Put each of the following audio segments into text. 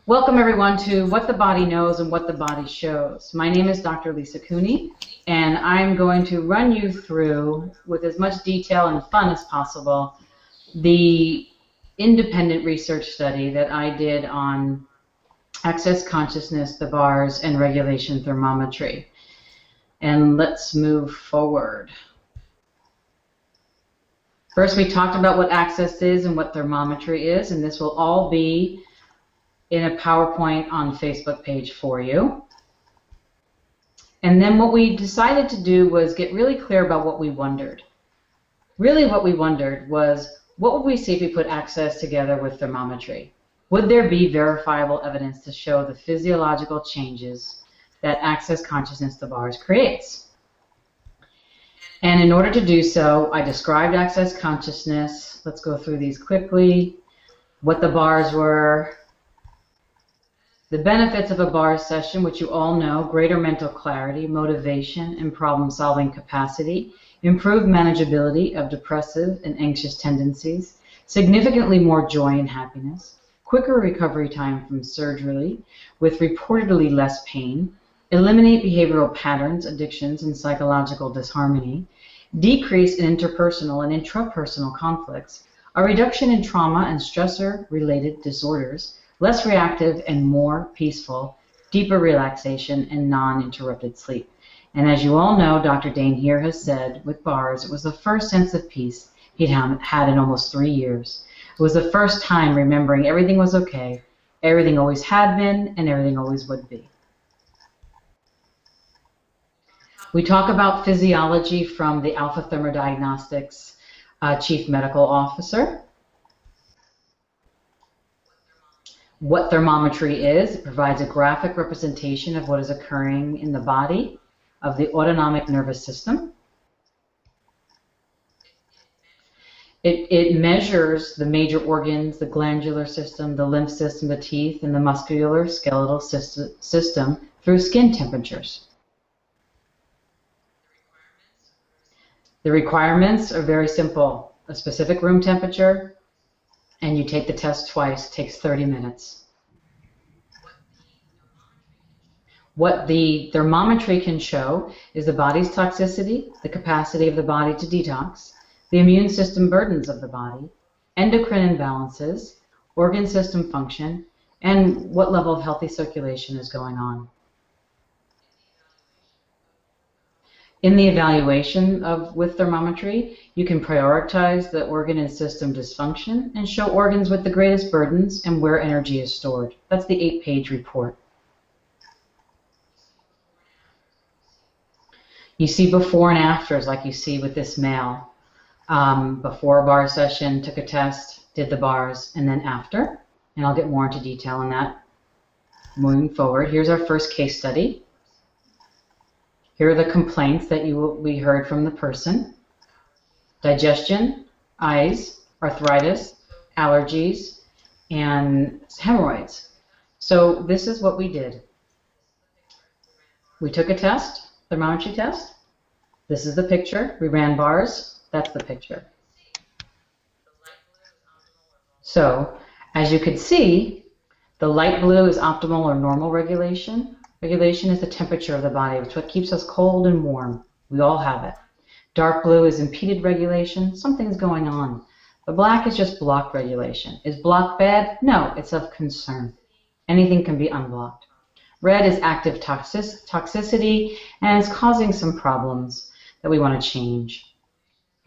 Welcome everyone to What the Body Knows and What the Body Shows. My name is Dr. Lisa Cooney, and I'm going to run you through, with as much detail and fun as possible, the independent research study that I did on access consciousness, the bars, and regulation thermometry. And let's move forward. First, we talked about what access is and what thermometry is, and this will all be in a PowerPoint on Facebook page for you. And then what we decided to do was get really clear about what we wondered. Really what we wondered was, what would we see if we put access together with thermometry? Would there be verifiable evidence to show the physiological changes that access consciousness, the bars, creates? And in order to do so, I described access consciousness. Let's go through these quickly. What the bars were. The benefits of a bars session, which you all know: greater mental clarity, motivation, and problem-solving capacity, improved manageability of depressive and anxious tendencies, significantly more joy and happiness, quicker recovery time from surgery with reportedly less pain, eliminate behavioral patterns, addictions, and psychological disharmony, decrease in interpersonal and intrapersonal conflicts, a reduction in trauma and stressor-related disorders, less reactive and more peaceful, deeper relaxation, and non-interrupted sleep. And as you all know, Dr. Dane here has said, with bars, it was the first sense of peace he'd had in almost 3 years. It was the first time remembering everything was okay, everything always had been, and everything always would be. We talk about physiology from the Alpha Thermodiagnostics Chief Medical Officer. What thermometry is: it provides a graphic representation of what is occurring in the body of the autonomic nervous system. It measures the major organs, the glandular system, the lymph system, the teeth, and the muscular skeletal system through skin temperatures. The requirements are very simple: a specific room temperature, and you take the test twice. It takes 30 minutes. What the thermometry can show is the body's toxicity, the capacity of the body to detox, the immune system burdens of the body, endocrine imbalances, organ system function, and what level of healthy circulation is going on. In the evaluation with thermometry, you can prioritize the organ and system dysfunction and show organs with the greatest burdens and where energy is stored. That's the 8-page report. You see before and afters, like you see with this male. Before a bar session, took a test, did the bars, and then after. And I'll get more into detail on that moving forward. Here's our first case study. Here are the complaints that we heard from the person: digestion, eyes, arthritis, allergies, and hemorrhoids. So this is what we did. We took a test, thermometry test. This is the picture. We ran bars. That's the picture. So as you can see, the light blue is optimal or normal regulation. Regulation is the temperature of the body. It's what keeps us cold and warm. We all have it. Dark blue is impeded regulation. Something's going on. The black is just block regulation. Is block bad? No, it's of concern. Anything can be unblocked. Red is active toxicity, and it's causing some problems that we want to change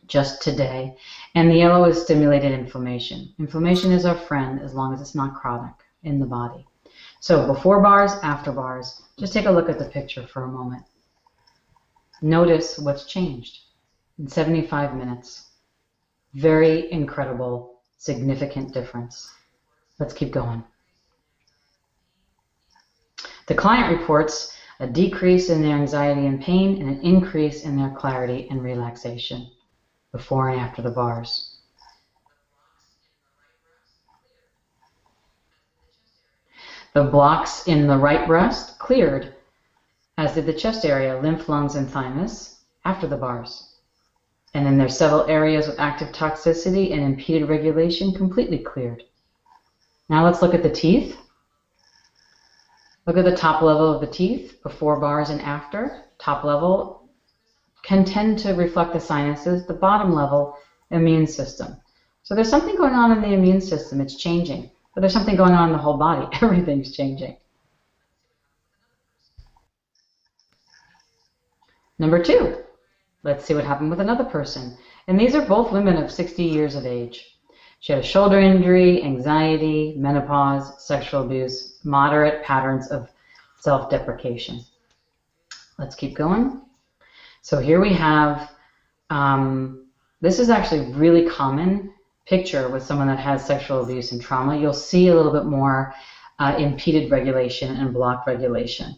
just today. And the yellow is stimulated inflammation. Inflammation is our friend as long as it's not chronic in the body. So before bars, after bars. Just take a look at the picture for a moment. Notice what's changed in 75 minutes. Very incredible, significant difference. Let's keep going. The client reports a decrease in their anxiety and pain and an increase in their clarity and relaxation before and after the bars. The blocks in the right breast cleared, as did the chest area, lymph, lungs, and thymus after the bars. And then there's several areas with active toxicity and impeded regulation completely cleared. Now let's look at the teeth. Look at the top level of the teeth, before bars and after. Top level can tend to reflect the sinuses. The bottom level, immune system. So there's something going on in the immune system. It's changing. But there's something going on in the whole body. Everything's changing. Number 2, let's see what happened with another person. And these are both women of 60 years of age. She had a shoulder injury, anxiety, menopause, sexual abuse, moderate patterns of self-deprecation. Let's keep going. So here we have, this is actually a really common picture with someone that has sexual abuse and trauma. You'll see a little bit more impeded regulation and blocked regulation.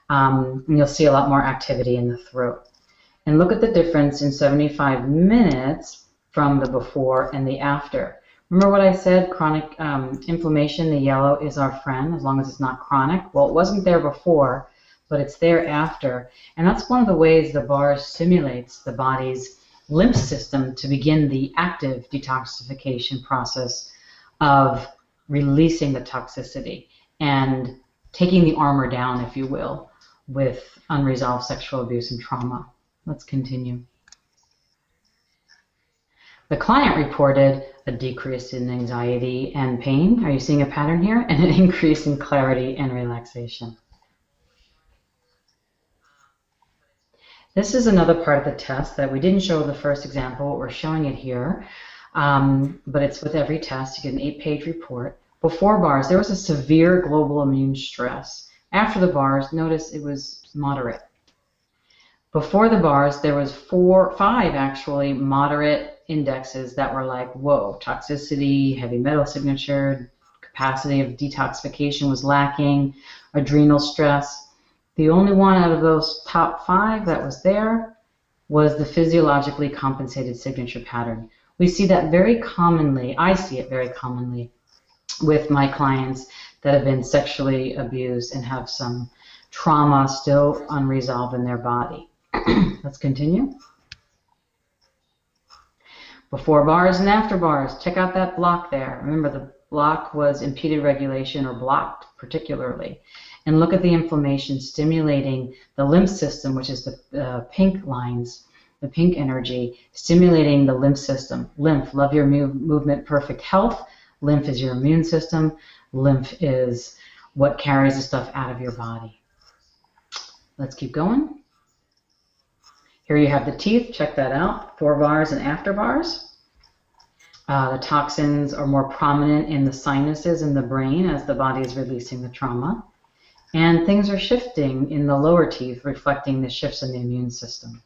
And you'll see a lot more activity in the throat. And look at the difference in 75 minutes from the before and the after. Remember what I said, chronic inflammation, the yellow is our friend, as long as it's not chronic. Well, it wasn't there before, but it's there after. And that's one of the ways the bars stimulates the body's lymph system to begin the active detoxification process of releasing the toxicity and taking the armor down, if you will, with unresolved sexual abuse and trauma. Let's continue. The client reported a decrease in anxiety and pain. Are you seeing a pattern here? And an increase in clarity and relaxation. This is another part of the test that we didn't show the first example, but we're showing it here. But it's with every test. You get an 8-page report. Before bars, there was a severe global immune stress. After the bars, notice it was moderate. Before the bars, there was 5 actually moderate indexes that were like, whoa, toxicity, heavy metal signature, capacity of detoxification was lacking, adrenal stress. The only one out of those top 5 that was there was the physiologically compensated signature pattern. We see that very commonly, I see it very commonly with my clients that have been sexually abused and have some trauma still unresolved in their body. Let's continue. Before bars and after bars, check out that block there. Remember, the block was impeded regulation or blocked particularly. And look at the inflammation stimulating the lymph system, which is the pink lines, the pink energy, stimulating the lymph system. Lymph, love your movement, perfect health. Lymph is your immune system. Lymph is what carries the stuff out of your body. Let's keep going. Here you have the teeth. Check that out. Before bars and after bars. The toxins are more prominent in the sinuses and the brain as the body is releasing the trauma. And things are shifting in the lower teeth, reflecting the shifts in the immune system.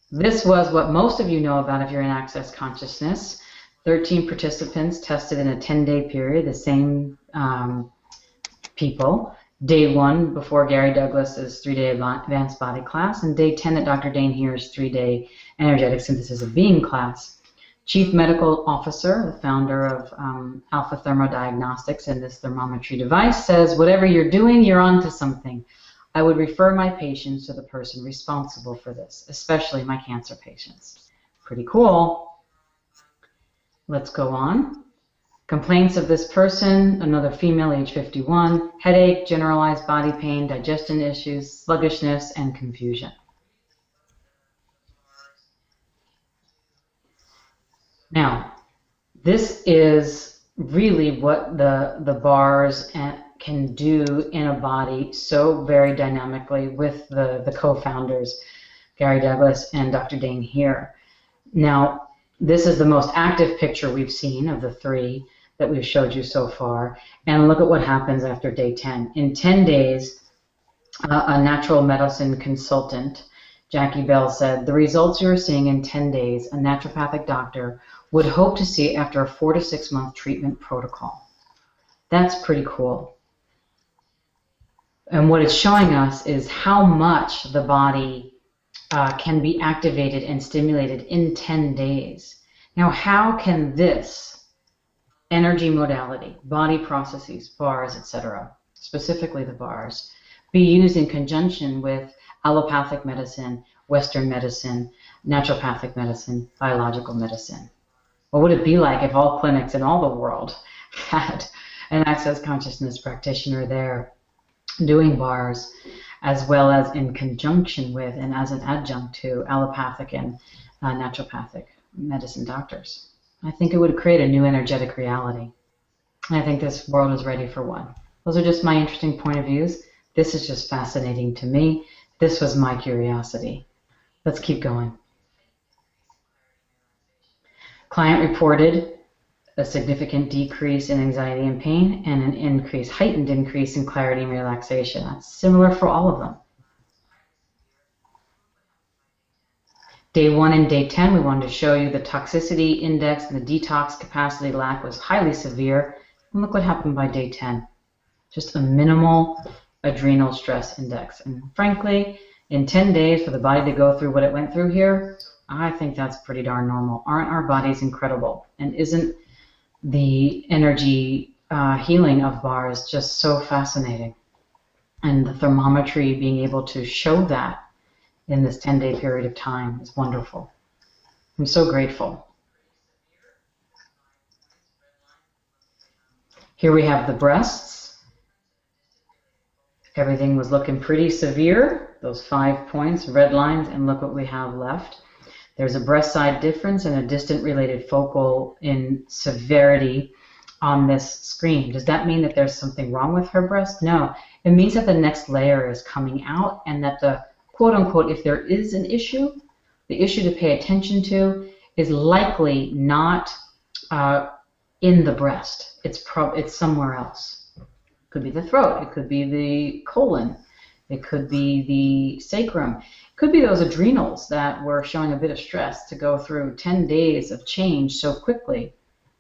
This was what most of you know about if you're in Access Consciousness. 13 participants tested in a 10-day period, the same people. Day 1 before Gary Douglas's 3-day advanced body class, and day 10 at Dr. Dane Heer's 3-day energetic synthesis of being class. Chief Medical Officer, the founder of Alpha Thermodiagnostics and this thermometry device, says, whatever you're doing, you're onto something. I would refer my patients to the person responsible for this, especially my cancer patients. Pretty cool. Let's go on. Complaints of this person, another female, age 51, headache, generalized body pain, digestion issues, sluggishness, and confusion. Now, this is really what the bars can do in a body so very dynamically with the co-founders, Gary Douglas and Dr. Dane Heer. Now, this is the most active picture we've seen of the 3 that we've showed you so far. And look at what happens after day 10. In 10 days, a natural medicine consultant, Jackie Bell, said, the results you're seeing in 10 days, a naturopathic doctor would hope to see after a 4 to 6 month treatment protocol. That's pretty cool. And what it's showing us is how much the body can be activated and stimulated in 10 days. Now, how can this energy modality, body processes, bars, etc., specifically the bars, be used in conjunction with allopathic medicine, Western medicine, naturopathic medicine, biological medicine? What would it be like if all clinics in all the world had an access consciousness practitioner there doing bars, as well as in conjunction with and as an adjunct to allopathic and naturopathic medicine doctors. I think it would create a new energetic reality. And I think this world is ready for one. Those are just my interesting point of views. This is just fascinating to me. This was my curiosity. Let's keep going. Client reported a significant decrease in anxiety and pain and an heightened increase in clarity and relaxation. That's similar for all of them. Day 1 and day 10, we wanted to show you the toxicity index and the detox capacity lack was highly severe. And look what happened by day 10. Just a minimal adrenal stress index. And frankly, in 10 days for the body to go through what it went through here, I think that's pretty darn normal. Aren't our bodies incredible? And isn't the energy healing of bars just so fascinating? And the thermometry being able to show that in this 10-day period of time is wonderful. I'm so grateful. Here we have the breasts. Everything was looking pretty severe. Those 5 points, red lines, and look what we have left. There's a breast side difference and a distant related focal in severity on this screen. Does that mean that there's something wrong with her breast? No. It means that the next layer is coming out and that the quote unquote, if there is an issue, the issue to pay attention to is likely not in the breast. It's somewhere else. It could be the throat. It could be the colon. It could be the sacrum. It could be those adrenals that were showing a bit of stress to go through 10 days of change so quickly.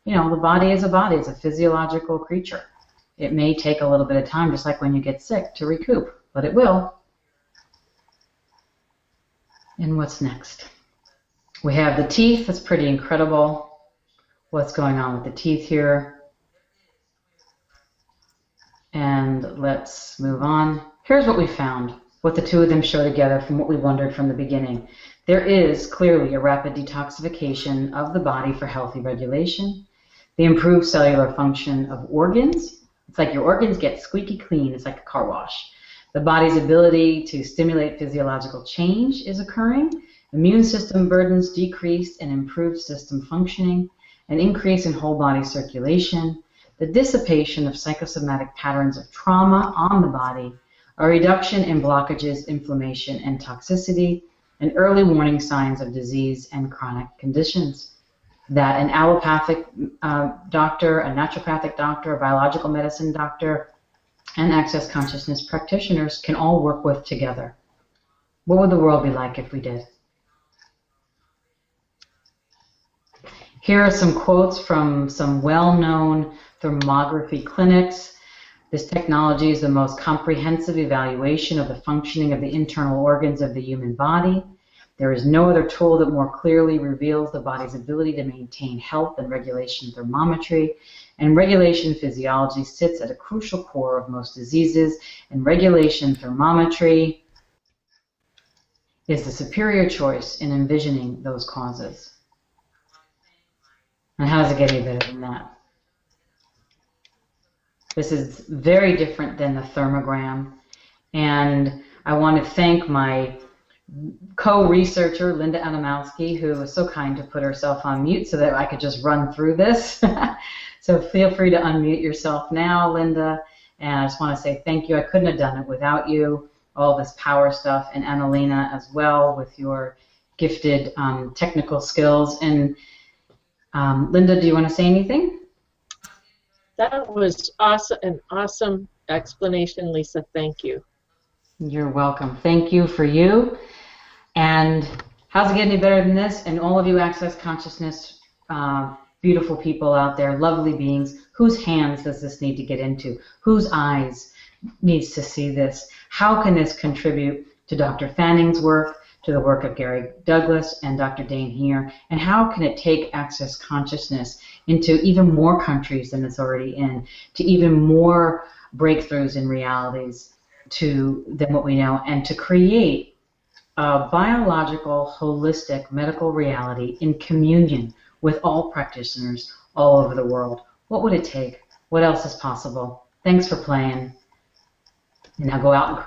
You know, the body is a body. It's a physiological creature. It may take a little bit of time, just like when you get sick, to recoup, but it will. And what's next? We have the teeth. That's pretty incredible. What's going on with the teeth here? And let's move on. Here's what we found, what the two of them show together from what we wondered from the beginning. There is clearly a rapid detoxification of the body for healthy regulation. The improved cellular function of organs. It's like your organs get squeaky clean. It's like a car wash. The body's ability to stimulate physiological change is occurring. Immune system burdens decreased and improved system functioning. An increase in whole body circulation. The dissipation of psychosomatic patterns of trauma on the body. A reduction in blockages, inflammation, and toxicity, and early warning signs of disease and chronic conditions. That an allopathic doctor, a naturopathic doctor, a biological medicine doctor, and access consciousness practitioners can all work with together. What would the world be like if we did? Here are some quotes from some well-known thermography clinics. This technology is the most comprehensive evaluation of the functioning of the internal organs of the human body. There is no other tool that more clearly reveals the body's ability to maintain health than regulation thermometry. And regulation physiology sits at a crucial core of most diseases, and regulation thermometry is the superior choice in envisioning those causes. And how does it get any better than that? This is very different than the thermogram, and I want to thank my co-researcher, Linda Adamowski, who was so kind to put herself on mute so that I could just run through this. So feel free to unmute yourself now, Linda, and I just want to say thank you. I couldn't have done it without you, all this power stuff, and Annalena as well with your gifted technical skills. And Linda, do you want to say anything? That was awesome, an awesome explanation, Lisa. Thank you. You're welcome. Thank you for you. And how's it get any better than this? And all of you Access Consciousness, beautiful people out there, lovely beings, whose hands does this need to get into? Whose eyes needs to see this? How can this contribute to Dr. Fanning's work, to the work of Gary Douglas and Dr. Dane here? And how can it take Access Consciousness into even more countries than it's already in, to even more breakthroughs in realities than what we know, and to create a biological, holistic medical reality in communion with all practitioners all over the world? What would it take? What else is possible? Thanks for playing. Now go out and